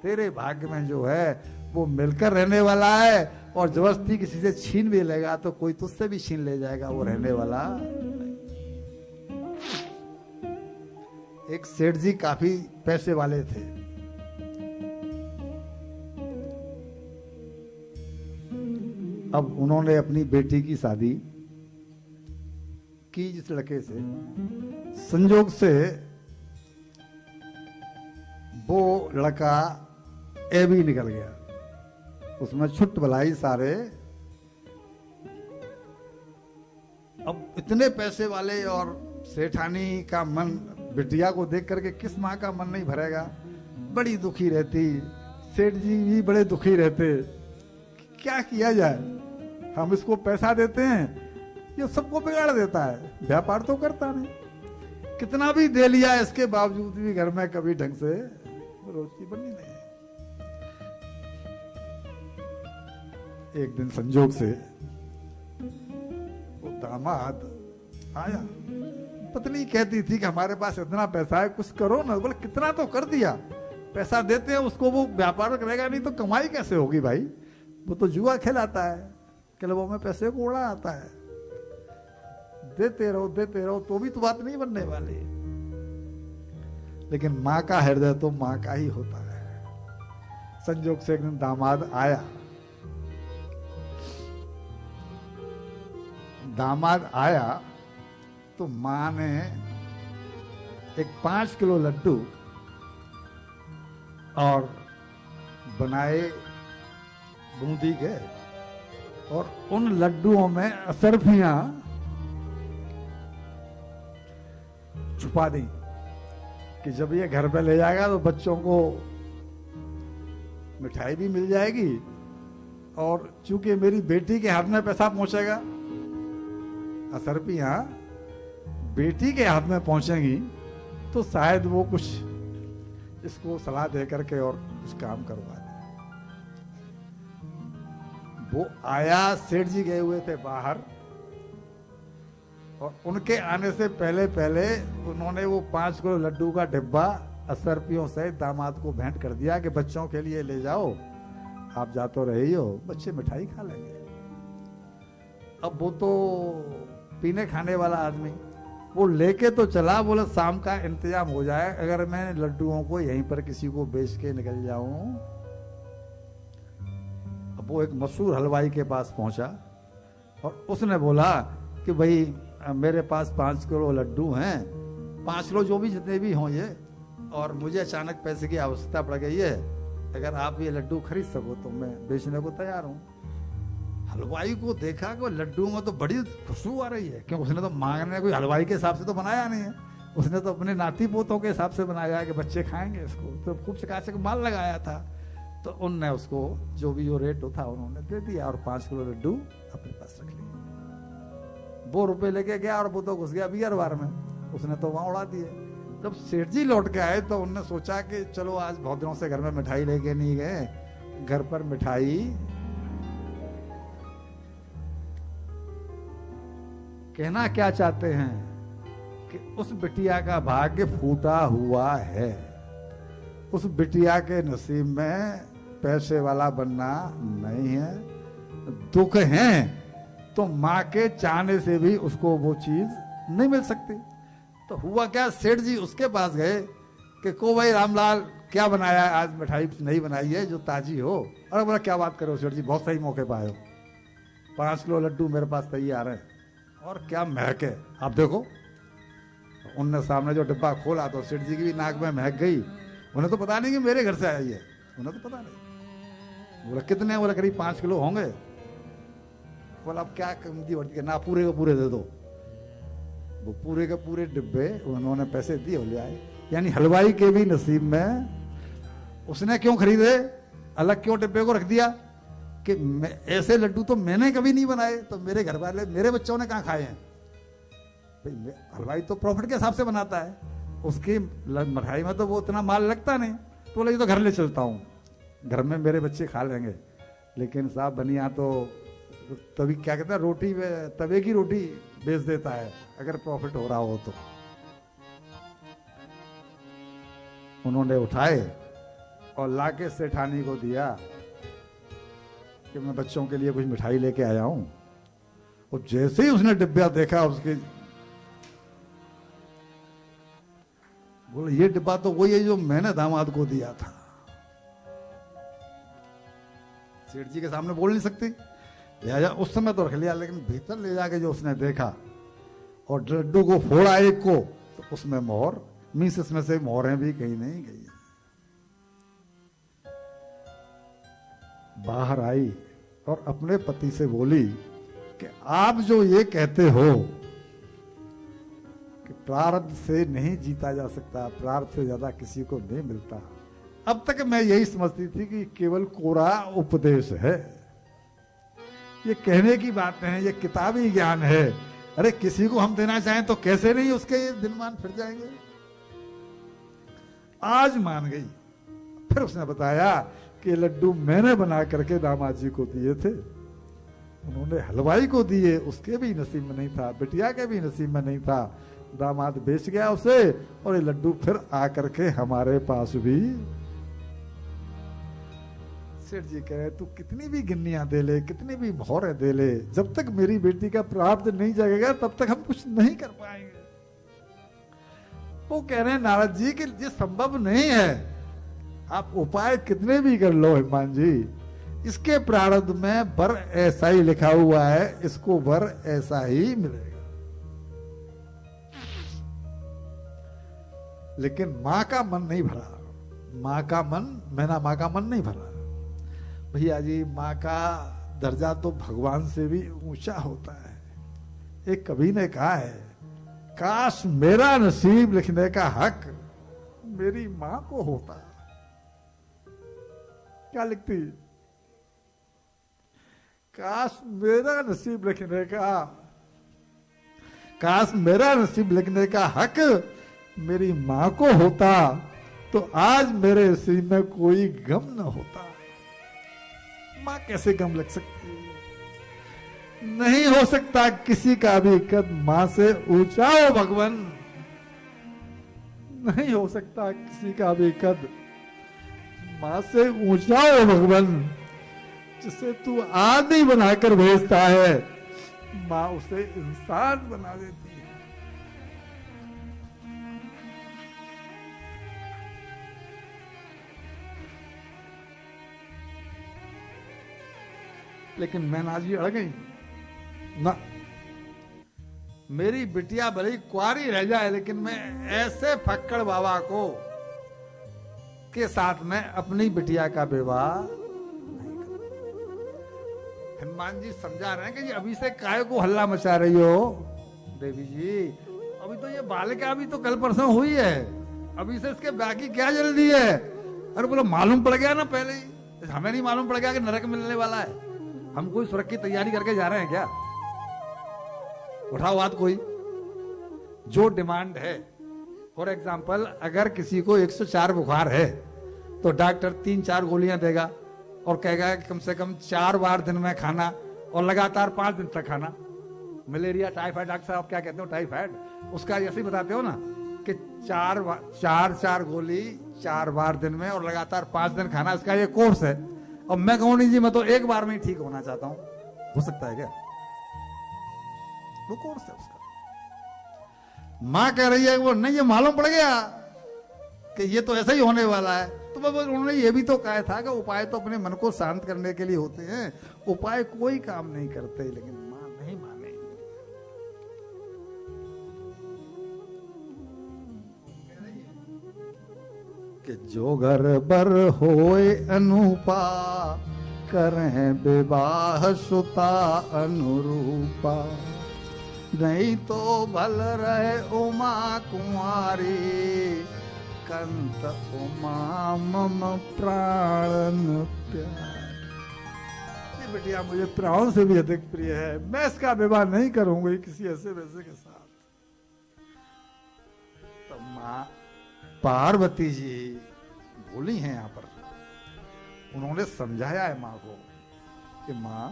तेरे भाग्य में जो है वो मिलकर रहने वाला है, और जबरदस्ती किसी से छीन भी लेगा तो कोई तुझसे भी छीन ले जाएगा, वो रहने वाला। एक सेठ जी काफी पैसे वाले थे। अब उन्होंने अपनी बेटी की शादी की जिस लड़के से, संजोग से वो लड़का ए भी निकल गया, उसमें छुट भलाई सारे। अब इतने पैसे वाले और सेठानी का मन बिटिया को देख करके किस माँ का मन नहीं भरेगा। बड़ी दुखी रहती, सेठ जी भी बड़े दुखी रहते। क्या किया जाए, हम इसको पैसा देते हैं, ये सबको बिगाड़ देता है, व्यापार तो करता नहीं। कितना भी दे लिया, इसके बावजूद भी घर में कभी ढंग से रोटी बनी नहीं। एक दिन संजोग से वो दामाद आया, पत्नी कहती थी कि हमारे पास इतना पैसा है, कुछ करो ना। बोले कितना तो कर दिया, पैसा देते हैं उसको, वो व्यापार करेगा नहीं तो कमाई कैसे होगी भाई, वो तो जुआ खेलाता है, क्लबों में पैसे को उड़ा आता है। देते रहो तो भी तो बात नहीं बनने वाली। लेकिन माँ का हृदय तो माँ का ही होता है। संजोग से एक दिन दामाद आया, तो माँ ने एक 5 किलो लड्डू और बनाए बूंदी के, और उन लड्डुओं में असरफियां छुपा दी कि जब ये घर पे ले जाएगा तो बच्चों को मिठाई भी मिल जाएगी, और चूंकि मेरी बेटी के हाथ में पैसा पहुंचेगा, असरफियां बेटी के हाथ में पहुंचेंगी तो शायद वो कुछ इसको सलाह दे करके और कुछ काम करवा दे। वो आया, सेठ जी गए हुए थे बाहर, और उनके आने से पहले पहले उन्होंने वो 5 किलो लड्डू का डिब्बा असरफियों से दामाद को भेंट कर दिया कि बच्चों के लिए ले जाओ, आप जा तो रहे हो, बच्चे मिठाई खा लेंगे। अब वो तो पीने खाने वाला आदमी, वो लेके तो चला, बोला शाम का इंतजाम हो जाए, अगर मैं लड्डुओं को यहीं पर किसी को बेच के निकल जाऊं। अब वो एक मशहूर हलवाई के पास पहुंचा और उसने बोला कि भाई मेरे पास 5 किलो लड्डू हैं, 5 किलो जो भी जितने भी हों ये, और मुझे अचानक पैसे की आवश्यकता पड़ गई है, अगर आप ये लड्डू खरीद सको तो मैं बेचने को तैयार हूं। हलवाई को देखा कि लड्डू में तो बड़ी खुशबू आ रही है, क्योंकि उसने तो मांगने कोई हलवाई के हिसाब से तो बनाया नहीं है, उसने तो अपने नाती पोतों के हिसाब से बनाया है कि बच्चे खाएंगे इसको, तो खूब चकाचक माल लगाया था। तो उनने उसको जो भी जो रेट था उन्होंने दे दिया, और 5 किलो लड्डू अपने पास रख लिए। वो रुपए लेके गया और वो तो घुस गया बियर बार में, उसने तो वहां उड़ा दिए। जब सेठ जी लौट के आए तो उनने सोचा कि चलो आज बहुत दिनों से घर में मिठाई लेके नहीं गए, घर पर मिठाई। कहना क्या चाहते हैं कि उस बिटिया का भाग्य फूटा हुआ है, उस बिटिया के नसीब में पैसे वाला बनना नहीं है। दुख है तो माँ के चाहने से भी उसको वो चीज नहीं मिल सकती। तो हुआ क्या, सेठ जी उसके पास गए कि को भाई रामलाल क्या बनाया है आज, मिठाई नहीं बनाई है जो ताजी हो। अरे बोला क्या बात करो सेठ जी, बहुत सही मौके पर आए हो, 5 किलो लड्डू मेरे पास तैयार है, और क्या महक है आप देखो। उनने सामने जो डिब्बा खोला तो सेठ जी की भी नाक में महक गई। उन्हें तो पता नहीं कि मेरे घर से आई है, उन्हें तो पता नहीं। बोला कितने, बोला करीब 5 किलो होंगे। बोला अब क्या कीमती बढ़ के, ना पूरे के पूरे दे दो। वो पूरे के पूरे डिब्बे उन्होंने पैसे दिए, ले आए। यानी हलवाई के भी नसीब में उसने क्यों खरीदे, अलग क्यों डिब्बे को रख दिया कि ऐसे लड्डू तो मैंने कभी नहीं बनाए, तो मेरे घर वाले मेरे बच्चों ने कहाँ खाए हैं। हलवाई तो प्रॉफिट के हिसाब से बनाता है, उसकी मिठाई में तो वो उतना माल लगता नहीं। तो बोले ये तो घर ले चलता हूँ, घर में मेरे बच्चे खा लेंगे। लेकिन साहब बनिया तो तभी क्या कहता है, रोटी तवे की रोटी बेच देता है अगर प्रॉफिट हो रहा हो तो। उन्होंने उठाए और लाके सेठानी को दिया कि मैं बच्चों के लिए कुछ मिठाई लेके आया हूं। और जैसे ही उसने डिब्बा देखा उसके, बोले ये डिब्बा तो वही है जो मैंने दामाद को दिया था। सेठ जी के सामने बोल नहीं सकती, लिहाजा उस समय तो रख लिया, लेकिन भीतर ले जाके जो उसने देखा और लड्डू को फोड़ा एक को, तो उसमें मोहर, मीस इसमें से मोहरें भी कहीं नहीं गई। बाहर आई और अपने पति से बोली कि आप जो ये कहते हो कि प्रारब्ध से नहीं जीता जा सकता, प्रारब्ध से ज्यादा किसी को नहीं मिलता, अब तक मैं यही समझती थी कि केवल कोरा उपदेश है, ये कहने की बातें हैं, ये किताबी ज्ञान है। अरे किसी को हम देना चाहें तो कैसे नहीं उसके दिन मान फिर जाएंगे। आज मान गई। फिर उसने बताया कि लड्डू मैंने बना करके दामाद जी को दिए थे, उन्होंने हलवाई को दिए, उसके भी नसीब में नहीं था, बिटिया के भी नसीब में नहीं था, दामाद बेच गया उसे, और ये लड्डू फिर आकर के हमारे पास भी। सेठ जी कह रहे तू कितनी भी गिन्नियां दे ले, कितनी भी मोहरें दे ले, जब तक मेरी बेटी का प्राप्त नहीं जाएगा तब तक हम कुछ नहीं कर पाएंगे। वो कह रहे हैं नारद जी कि ये संभव नहीं है, आप उपाय कितने भी कर लो हनुमान जी, इसके प्रारब्ध में वर ऐसा ही लिखा हुआ है, इसको वर ऐसा ही मिलेगा। लेकिन मां का मन नहीं भरा, मां का मन, मैना मां का मन नहीं भरा। भैया जी मां का दर्जा तो भगवान से भी ऊंचा होता है। एक कवि ने कहा है, काश मेरा नसीब लिखने का हक मेरी मां को होता। क्या लिखती? काश मेरा नसीब लिखने का, काश मेरा नसीब लिखने का हक मेरी मां को होता, तो आज मेरे नसीब में कोई गम न होता। मां कैसे गम लग सकती है? नहीं हो सकता किसी का भी कद मां से ऊंचा हो भगवान, नहीं हो सकता किसी का भी कद मां से ऊंचा हो भगवान। जिसे तू आदि बनाकर भेजता है, मां उसे इंसान बना देती है। लेकिन मैना जी अड़ गई ना, मेरी बिटिया भले ही कुंवारी रह जाए, लेकिन मैं ऐसे फक्कड़ बाबा को के साथ में अपनी बिटिया का विवाह नहीं करूं। हनुमान जी समझा रहे हैं कि अभी से काय को हल्ला मचा रही हो देवी जी, अभी तो ये बालिका अभी तो कल परसों हुई है, अभी से इसके बाकी क्या जल्दी है? अरे बोलो मालूम पड़ गया ना पहले ही, हमें नहीं मालूम पड़ गया कि नरक मिलने वाला है, हम कोई स्वर्ग की तैयारी करके जा रहे हैं क्या? उठाओ हाथ कोई, जो डिमांड है। फॉर एग्जाम्पल अगर किसी को 104 बुखार है तो डॉक्टर 3-4 गोलियां देगा और कहेगा कि कम से कम 4 बार दिन में खाना और लगातार 5 दिन तक खाना। मलेरिया, टाइफाइड, डॉक्टर साहब क्या कहते हो टाइफाइड, उसका ऐसे ही बताते हो ना कि 4 गोली 4 बार दिन में और लगातार 5 दिन खाना, इसका ये कोर्स है। और मैं कहूं नहीं जी मैं तो एक बार में ही ठीक होना चाहता हूं, हो सकता है क्या? वो कोर्स है उसका। मां कह रही है वो नहीं, ये मालूम पड़ गया कि ये तो ऐसा ही होने वाला है, तो उन्होंने ये भी तो कहा था कि उपाय तो अपने मन को शांत करने के लिए होते हैं, उपाय कोई काम नहीं करते। लेकिन मां नहीं माने, कि जो घर बर होए अनुपा, करें विवाह सुता अनुरूपा, नहीं तो भल रहे उमा कुंवारी, कंत उमा मम प्राण प्यारी। ये बिटिया मुझे प्राण से भी अधिक प्रिय है, मैं इसका विवाह नहीं करूंगी किसी ऐसे वैसे के साथ। तो मां पार्वती जी बोली हैं यहां पर, उन्होंने समझाया है मां को कि मां